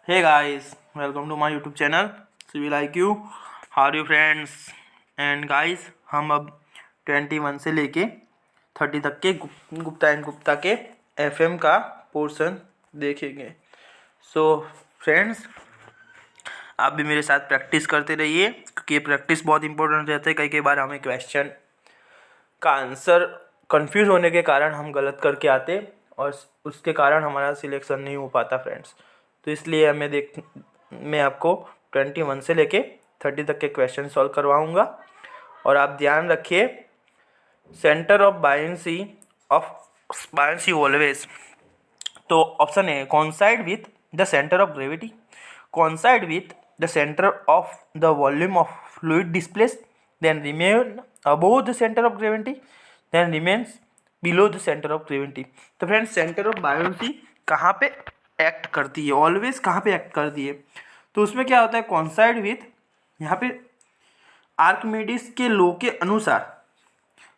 Hey guys, welcome to my YouTube channel. So we like you. How are you friends? And guys, हम अब 21 से लेके 30 तक के गुप्ता एंड गुप्ता के FM का पोर्शन देखेंगे. सो फ्रेंड्स, आप भी मेरे साथ प्रैक्टिस करते रहिए क्योंकि ये प्रैक्टिस बहुत इंपॉर्टेंट रहता है. कई बार हमें क्वेश्चन का आंसर कंफ्यूज होने के कारण हम गलत करके आते और उसके कारण हमारा सिलेक्शन नहीं हो पाता फ्रेंड्स. तो इसलिए मैं आपको 21 से लेके 30 तक के क्वेश्चन सॉल्व करवाऊँगा. और आप ध्यान रखिए, सेंटर ऑफ बायन्सी ऑलवेज. तो option A, coincide with the centre of gravity, coincide with the centre of the volume of fluid displaced, then remain above the centre of gravity, then remains below the centre of gravity. तो friends, centre of buoyancy कहाँ पे act करती है, always कहाँ पे act करती है? तो उसमें क्या होता है, कोइंसाइड विथ, यहाँ पे आर्किमिडीज के लॉ के अनुसार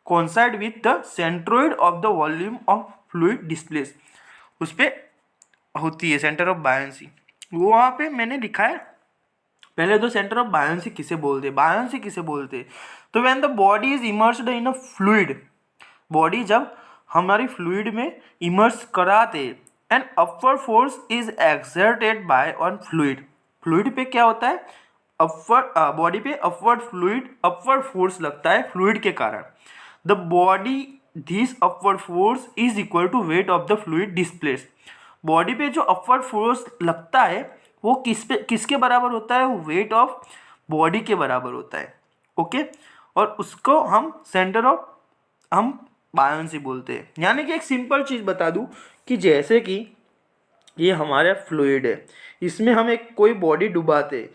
coincide with the centroid of the volume of fluid displace, उस पर होती है सेंटर ऑफ बायन्सी. वो वहाँ पे मैंने लिखा है. पहले तो सेंटर ऑफ बायन्सी किसे बोलते? तो when the body is immersed in a fluid, body जब हमारी फ्लूइड में इमर्स कराते, and upward force is exerted by on fluid. Fluid पे क्या होता है, बॉडी पे अपवर्ड फोर्स लगता है फ्लूइड के कारण. The body this upward force is equal to weight of the fluid displaced. Body पे जो अपवर्ड फोर्स लगता है वो किसके बराबर होता है? वो वेट ऑफ बॉडी के बराबर होता है. ओके, और उसको हम बायन्सी बोलते हैं. यानी कि एक सिंपल चीज़ बता दूं कि जैसे कि ये हमारा फ्लूइड है, इसमें हम एक कोई बॉडी डुबाते,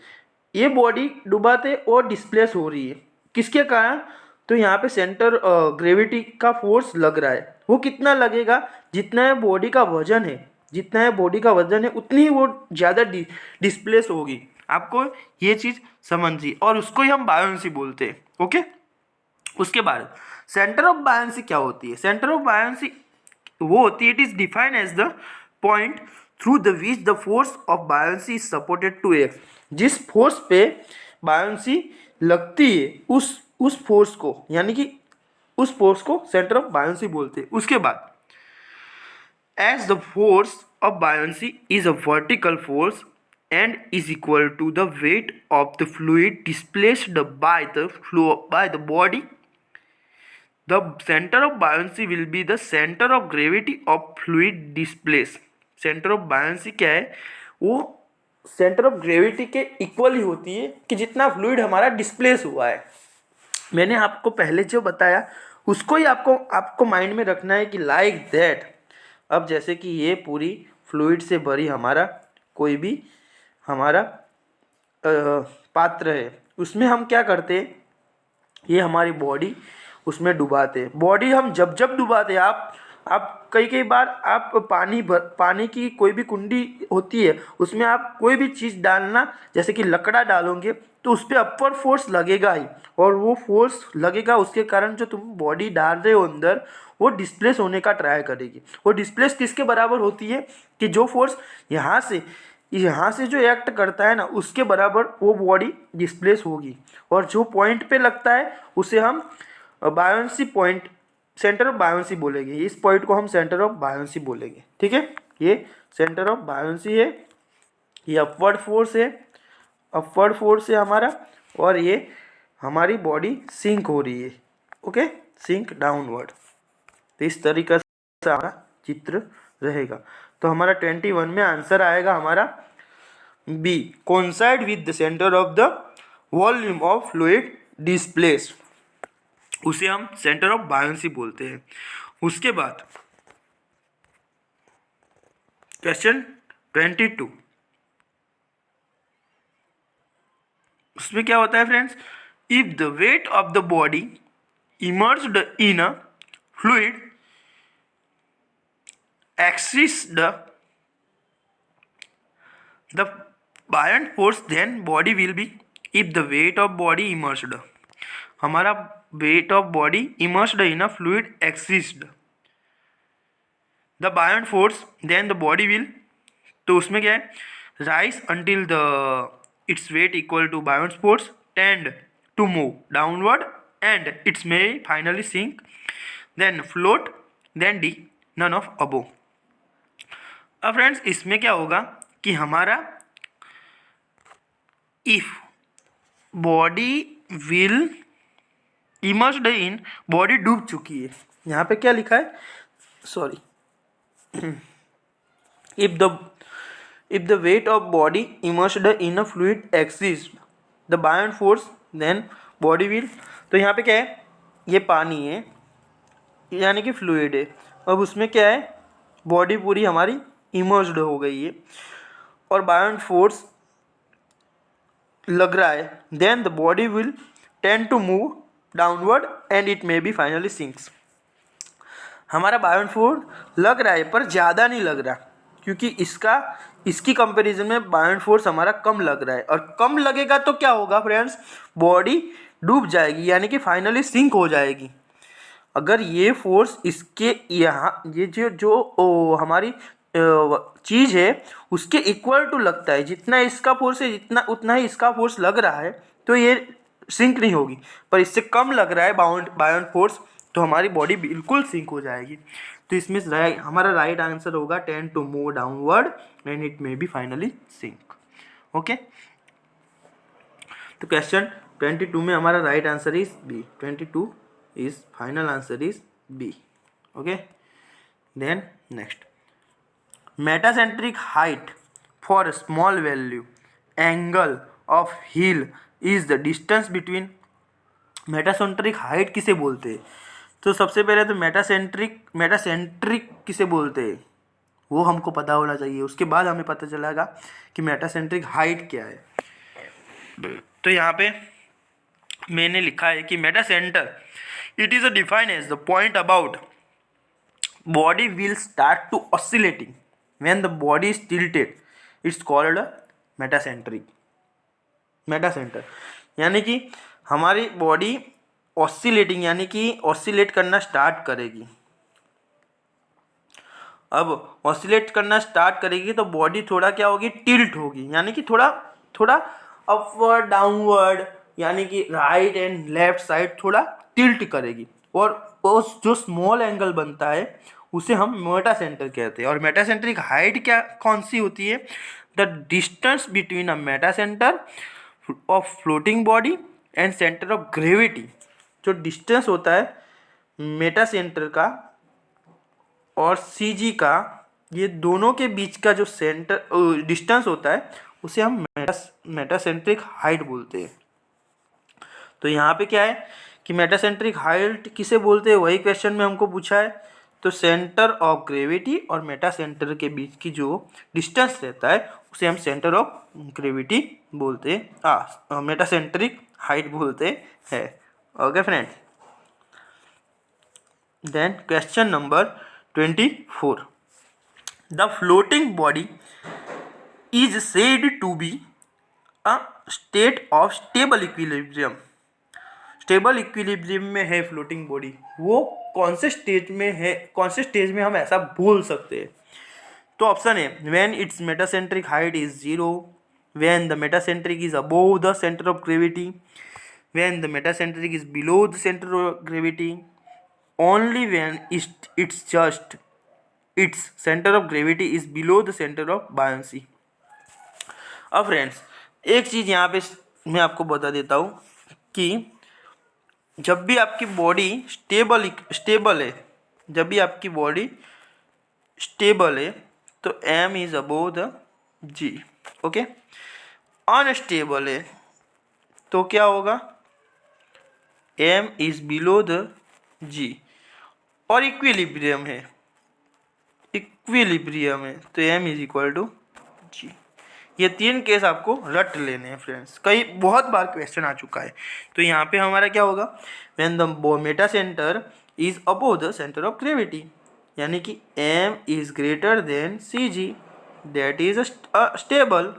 ये बॉडी डुबाते और डिस्प्लेस हो रही है किसके कारण? तो यहाँ पे सेंटर ग्रेविटी का फोर्स लग रहा है. वो कितना लगेगा? जितना है बॉडी का वजन है, उतनी ही वो ज़्यादा डिस्प्लेस होगी. आपको ये चीज़ समझिए, और उसको ही हम बायन्सी बोलते हैं. ओके, उसके बाद सेंटर ऑफ बायन्सी क्या होती है? सेंटर ऑफ बायन्सी वो होती है, it is defined as the point through the which the force of buoyancy is supported to act. जिस फोर्स पे बायन्सी लगती है उस फोर्स को, यानी कि उस फोर्स को सेंटर ऑफ बायन्सी बोलते हैं. उसके बाद as the force of buoyancy is a vertical force and is equal to the weight of the fluid displaced by the body, the center of buoyancy will be the center of gravity of fluid displaced. Centre of buoyancy क्या है? वो centre of gravity के equal ही होती है कि जितना fluid हमारा displace हुआ है. मैंने आपको पहले जो बताया उसको ही आपको माइंड में रखना है कि लाइक दैट. अब जैसे कि ये पूरी फ्लूइड से भरी हमारा कोई भी हमारा पात्र है, उसमें हम क्या करते, ये हमारी बॉडी उसमें डुबाते. बॉडी हम जब डुबाते, आप कई बार आप पानी की कोई भी कुंडी होती है, उसमें आप कोई भी चीज़ डालना, जैसे कि लकड़ा डालोगे तो उस पर अपवर्ड फोर्स लगेगा ही, और वो फोर्स लगेगा उसके कारण जो तुम बॉडी डाल रहे हो अंदर, वो डिस्प्लेस होने का ट्राई करेगी. वो डिस्प्लेस किसके बराबर होती है कि जो फोर्स यहाँ से जो एक्ट करता है ना, उसके बराबर वो बॉडी डिस्प्लेस होगी. और जो पॉइंट पे लगता है उसे हम buoyancy point, centre of buoyancy बोलेंगे. इस पॉइंट को हम सेंटर ऑफ बायन्सी बोलेंगे. ठीक है, ये सेंटर ऑफ बायन्सी है. ये अपवर्ड फोर्स है हमारा, और ये हमारी बॉडी सिंक हो रही है. Okay, sink downward. तो इस तरीके से हमारा चित्र रहेगा. तो हमारा 21 में आंसर आएगा हमारा B, coincide with the centre of the volume of fluid displaced. उसे हम सेंटर ऑफ बायन्सी बोलते हैं. उसके बाद क्वेश्चन 22, उसमें क्या होता है friends? If the wait of the body immersed in a fluid axis the buoyant force, then body will be, if the weight of body immersed, हमारा weight of body immersed in a fluid exists the buoyant force, then the body will, तो उसमें क्या है, rise until the its weight equal to buoyant force, tend to move downward, and it may finally sink, then float, then D, none of above. अब friends इसमें क्या होगा कि हमारा if body will immersed in, body डूब चुकी है, यहाँ पे क्या लिखा है, sorry, if the weight of body immersed in a fluid exceeds the buoyant force, then body will, तो यहाँ पे क्या है, ये पानी है यानी कि फ्लूइड है, अब उसमें क्या है, बॉडी पूरी हमारी इमर्स्ड हो गई है और बायोंट फोर्स लग रहा है, then the body will tend to move downward and it may be finally sinks. हमारा बायोंट फोर्स लग रहा है पर ज़्यादा नहीं लग रहा, क्योंकि इसकी कंपैरिजन में बायोंट फोर्स हमारा कम लग रहा है, और कम लगेगा तो क्या होगा फ्रेंड्स, बॉडी डूब जाएगी यानी कि फाइनली सिंक हो जाएगी। अगर ये फोर्स इसके यहाँ ये जो हमारी चीज़ है उसके इक्वल टू लगता है, जितना इसका फोर्स है जितना उतना ही इसका फोर्स लग रहा है, तो ये सिंक नहीं होगी, पर इससे कम लग रहा है बायोंट फोर्स, तो हमारी बॉडी बिल्कुल सिंक हो जाएगी। तो इसमें हमारा राइट आंसर होगा tend to move downward and it may be finally sink. Okay, तो क्वेश्चन 22 में हमारा right answer is B, 22 is final answer is B. Okay, then next, metacentric height for small value angle of heel is the distance between, metacentric height किसे बोलते हैं, तो सबसे पहले तो मेटासेंट्रिक किसे बोलते हैं वो हमको पता होना चाहिए, उसके बाद हमें पता चलेगा कि मेटासेंट्रिक हाइट क्या है। तो यहाँ पे मैंने लिखा है कि metacentre it is a define as the point about body will start to oscillating when the body is tilted, it's called metacentre, यानी कि हमारी बॉडी ऑसिलेटिंग यानी कि ऑसिलेट करना स्टार्ट करेगी। अब ऑसिलेट करना स्टार्ट करेगी तो बॉडी थोड़ा क्या होगी, टिल्ट होगी, यानी कि थोड़ा अपवर्ड डाउनवर्ड, यानी कि राइट एंड लेफ्ट साइड थोड़ा टिल्ट करेगी, और उस जो स्मॉल एंगल बनता है उसे हम मेटासेंटर कहते हैं। और मेटासेंट्रिक हाइट क्या कौन सी होती है, the distance between a metacentre of floating body and centre of gravity, जो डिस्टेंस होता है मेटासेंटर का और सीजी का, ये दोनों के बीच का जो सेंटर डिस्टेंस होता है उसे हम मेटासेंट्रिक हाइट बोलते हैं। तो यहाँ पे क्या है कि मेटासेंट्रिक हाइट किसे बोलते हैं, वही क्वेश्चन में हमको पूछा है। तो सेंटर ऑफ ग्रेविटी और मेटासेंटर के बीच की जो डिस्टेंस रहता है उसे हम सेंटर ऑफ ग्रेविटी बोलते हैं, मेटासेंट्रिक हाइट बोलते हैं। Okay friends, then question number 24, the floating body is said to be a state of stable equilibrium. Stable equilibrium में है फ्लोटिंग बॉडी, वो कौन से स्टेज में है, कौन से स्टेज में हम ऐसा बोल सकते हैं। तो ऑप्शन है, when it's metacentric height is 0, when the metacentric is above the centre of gravity, when the metacentric is below the centre of gravity, only when it's just its center of gravity is below the center of buoyancy। अब friends एक चीज़ यहाँ पे मैं आपको बता देता हूँ कि जब भी आपकी बॉडी स्टेबल है, जब भी आपकी बॉडी स्टेबल है तो m is above the g। Okay, unstable है तो क्या होगा, m is below the g, और इक्विलिब्रियम है तो m इज इक्वल टू जी। ये तीन केस आपको रट लेने हैं फ्रेंड्स, कई बहुत बार क्वेश्चन आ चुका है। तो यहाँ पे हमारा क्या होगा, when the Meta centre is above the centre of gravity, यानी कि m is greater then cg, that is stable,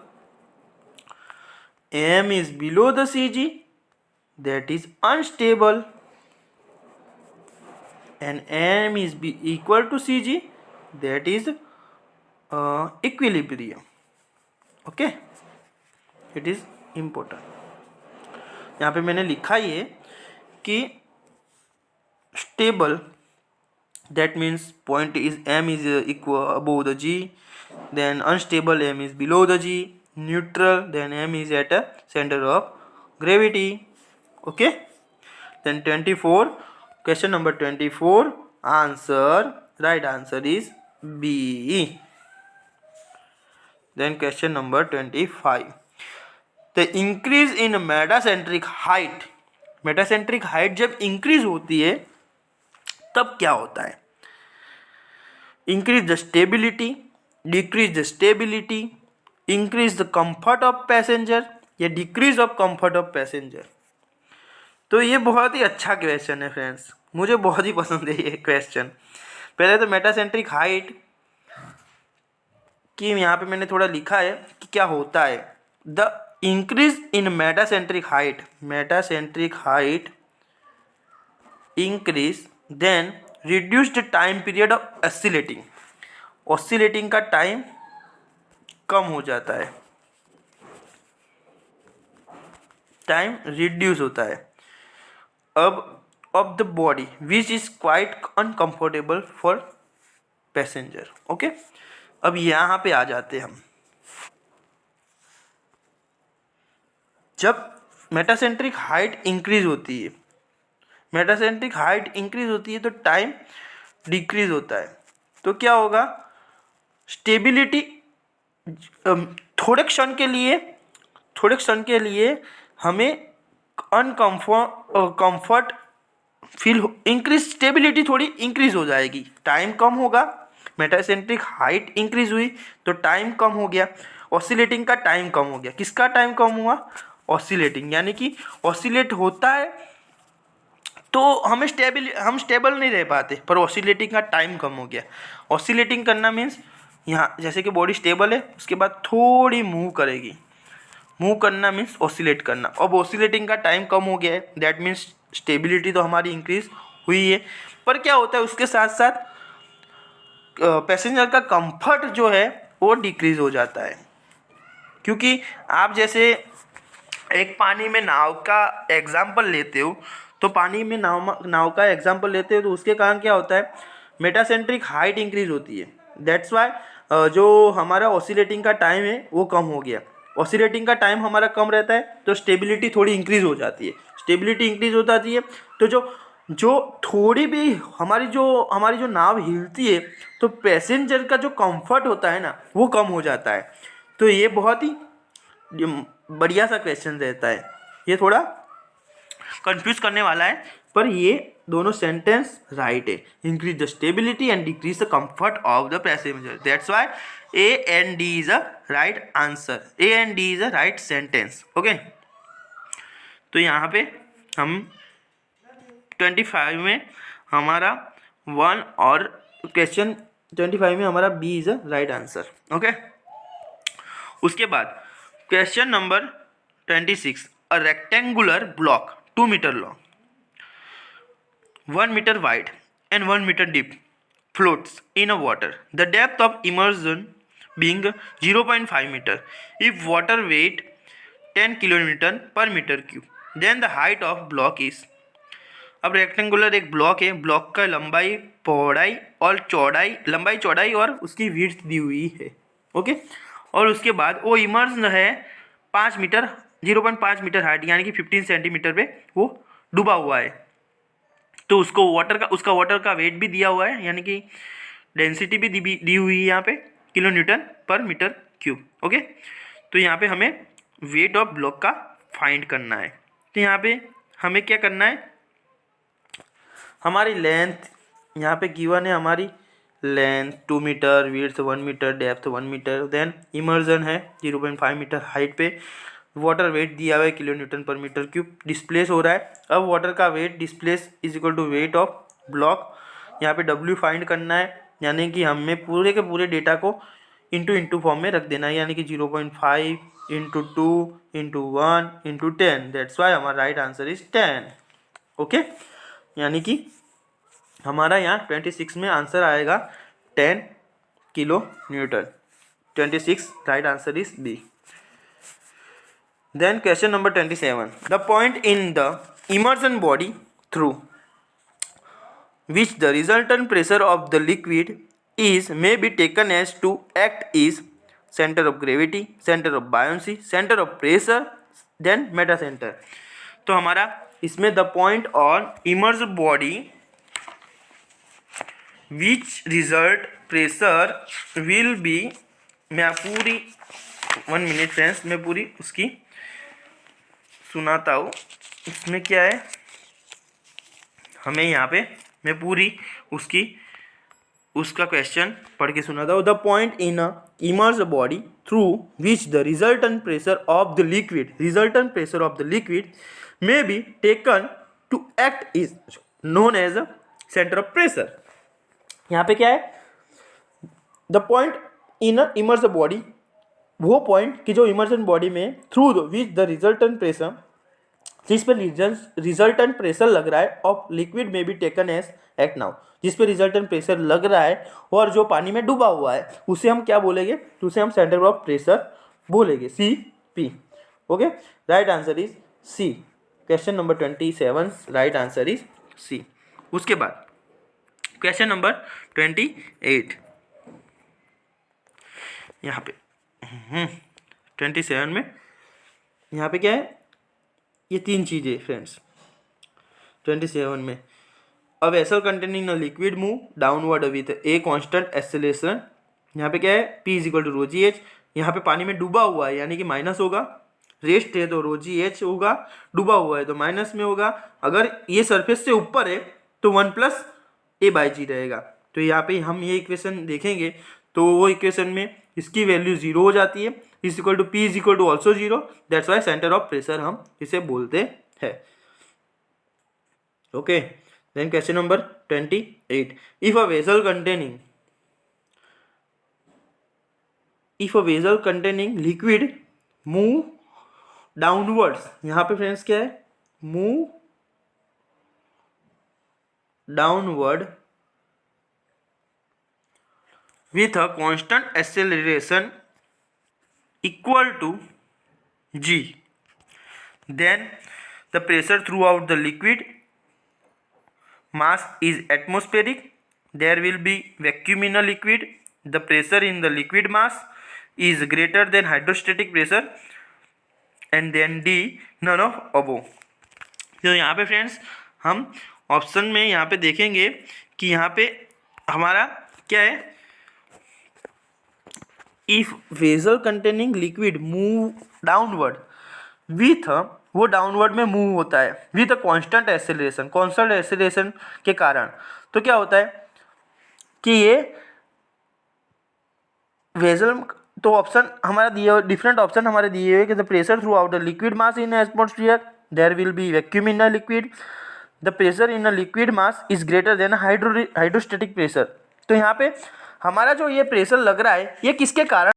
m is below the cg, that is unstable, and m is equal to cg, that is equilibrium। Okay, it is important. यहाँ पे मैंने लिखा ये कि stable, that means point is m is equal above the g, then unstable m is below the g, neutral then m is at a center of gravity. Okay, then 24, question number 24, answer, right answer is B. Then question number 25, the increase in metacentric height, metacentric height जब increase होती है तब क्या होता है? Increase the stability, decrease the stability, increase the comfort of passenger या decrease of comfort of passenger. तो ये बहुत ही अच्छा क्वेश्चन है फ्रेंड्स, मुझे बहुत ही पसंद है ये क्वेश्चन। पहले तो मेटासेंट्रिक हाइट की यहाँ पे मैंने थोड़ा लिखा है कि क्या होता है। The increase in metacentric height increase then reduce the time period of oscillating का टाइम कम हो जाता है, टाइम रिड्यूस होता है अब of the body which is quite uncomfortable for passenger. Okay, अब यहाँ पे आ जाते हैं हम। जब मेटासेंट्रिक हाइट इंक्रीज होती है, तो टाइम डिक्रीज होता है, तो क्या होगा? स्टेबिलिटी थोड़े क्षण के लिए हमें कंफर्ट फील, स्टेबिलिटी थोड़ी इंक्रीज हो जाएगी, टाइम कम होगा। मेटासेंट्रिक हाइट इंक्रीज हुई तो टाइम कम हो गया, ऑसिलेटिंग का टाइम कम हो गया। किसका टाइम कम हुआ? ऑसिलेटिंग, यानी कि ऑसिलेट होता है तो हम स्टेबल नहीं रह पाते, पर ऑसिलेटिंग का टाइम कम हो गया। ऑसिलेटिंग करना मीन्स यहाँ जैसे कि बॉडी स्टेबल है, उसके बाद थोड़ी मूव करेगी, मूव करना मीन्स ऑसिलेट करना। अब ऑसिलेटिंग का टाइम कम हो गया है, दैट मीन्स स्टेबिलिटी तो हमारी इंक्रीज हुई है, पर क्या होता है उसके साथ साथ पैसेंजर का कंफर्ट जो है वो डिक्रीज हो जाता है। क्योंकि आप जैसे एक पानी में नाव का एग्जाम्पल लेते हो, तो पानी में नाव का एग्जाम्पल लेते हो तो उसके कारण क्या होता है? मेटासेंट्रिक हाइट इंक्रीज होती है, दैट्स वाई जो हमारा ऑसिलेटिंग का टाइम है वो कम हो गया। ऑसिलेटिंग का टाइम हमारा कम रहता है तो स्टेबिलिटी थोड़ी इंक्रीज हो जाती है। स्टेबिलिटी इंक्रीज हो जाती है तो जो थोड़ी भी हमारी जो नाव हिलती है तो पैसेंजर का जो कंफर्ट होता है ना वो कम हो जाता है। तो ये बहुत ही बढ़िया सा क्वेश्चन रहता है, ये थोड़ा कंफ्यूज करने वाला है, पर ये दोनों सेंटेंस राइट है। Increase the stability and decrease the comfort of the passenger, that's why A and D is a right answer, A and D is a right sentence. Okay, तो यहाँ पे हम 25 में हमारा 1 और क्वेश्चन 25 में हमारा B is a right answer. Okay, उसके बाद question number 26, a rectangular block 2 metre long, 1 metre wide and 1 meter deep floats in a water. The depth of immersion being 0.5 meter. If water weight 10 kilonewton per meter cube, then the height of block is. अब rectangular एक block है, block का लंबाई चौड़ाई और उसकी width दी हुई है। ओके, और उसके बाद वो इमर्ज है 5 मीटर 0.5 मीटर हाइट, यानी कि 15 सेंटीमीटर पे वो डूबा हुआ है। तो उसका वाटर का वेट भी दिया हुआ है, यानी कि डेंसिटी भी दी हुई है यहाँ पे kilo newton per metre cube. Okay, तो यहाँ पे हमें वेट ऑफ ब्लॉक का फाइंड करना है। तो यहाँ पे हमें क्या करना है? हमारी लेंथ यहाँ पे गिवन है, हमारी length 2 metre, width 1 metre, depth 1 metre, then immersion है 0.5 मीटर हाइट पे, वाटर वेट दिया हुआ है kilo newton per metre cube, displace हो रहा है। अब वाटर का weight displace is equal to weight of block, यहाँ पे W फाइंड करना है, यानी कि हमें पूरे के पूरे डेटा को इंटू फॉर्म में रख देना है, यानी कि 0.5 into 2 into 1 into 10, that's why हमारा राइट आंसर इज 10। ओके, यानी कि हमारा यहाँ 26 में आंसर आएगा 10 kilo newton. 26 right answer is B. Then question number 27, the point in the immersion body through which the resultant pressure of the liquid is may be taken as to act is center of gravity, center of buoyancy, center of pressure, then meta center. तो हमारा इसमें the point on emerge body which result pressure will be, मैं पूरी 1 minute friends, मैं पूरी उसकी सुनाता हूँ. इसमें क्या है, हमें यहाँ पे मैं पूरी उसका क्वेश्चन पढ़ के सुनाता हूँ. The point in a immerse body through which the resultant pressure of the liquid may be taken to act is known as a center of pressure. यहाँ पे क्या है, the point in a immerse body, वो point कि जो immersion body में through which the resultant pressure, जिस पे रिजल्टेंट प्रेशर लग रहा है ऑफ लिक्विड में B taken as act now, जिस पे रिजल्टेंट प्रेशर लग रहा है और जो पानी में डूबा हुआ है उसे हम क्या बोलेंगे, उसे हम सेंटर ऑफ प्रेशर बोलेंगे, C P. Okay, right answer is C. Question number 27 right answer is C. उसके बाद क्वेश्चन नंबर 28, यहाँ पे 27 में यहाँ पे क्या है, ये 3 चीज़ें फ्रेंड्स. 27 में a vessel containing a liquid move downward with a constant acceleration. यहाँ पे क्या है, P is equal to rho g h. यहाँ पे पानी में डूबा हुआ है यानी कि माइनस होगा, रेस्ट है तो रो जी एच होगा, डूबा हुआ है तो माइनस में होगा. अगर ये सरफेस से ऊपर है तो 1 प्लस ए बाई जी रहेगा. तो यहाँ पे हम ये इक्वेशन देखेंगे तो वो इक्वेशन में इसकी वैल्यू 0 हो जाती है. Is equal to P is equal to also 0. That's why centre of pressure हम इसे बोलते हैं. Okay, then question number 28, if a vessel containing liquid move downwards. यहाँ पे फ्रेंड्स क्या है, move downward with a constant acceleration equal to g, then the pressure throughout the liquid mass is atmospheric. There will be vacuum in a liquid. The pressure in the liquid mass is greater than hydrostatic pressure, and then D none of above. तो यहाँ पे friends हम option में यहाँ पे देखेंगे कि यहाँ पे हमारा क्या है, if vessel containing liquid move downward with, वो डाउनवर्ड में मूव होता है विथ अ कांस्टेंट एक्सेलरेशन के कारण. तो क्या होता है कि ये वेसल, तो ऑप्शन हमारा दिए, डिफरेंट ऑप्शन हमारे दिए हुए कि the pressure throughout the liquid mass in atmosphere, there will be vacuum in a liquid, the pressure in a liquid mass is greater than hydrostatic pressure. तो यहाँ पे हमारा जो ये प्रेशर लग रहा है ये किसके कारण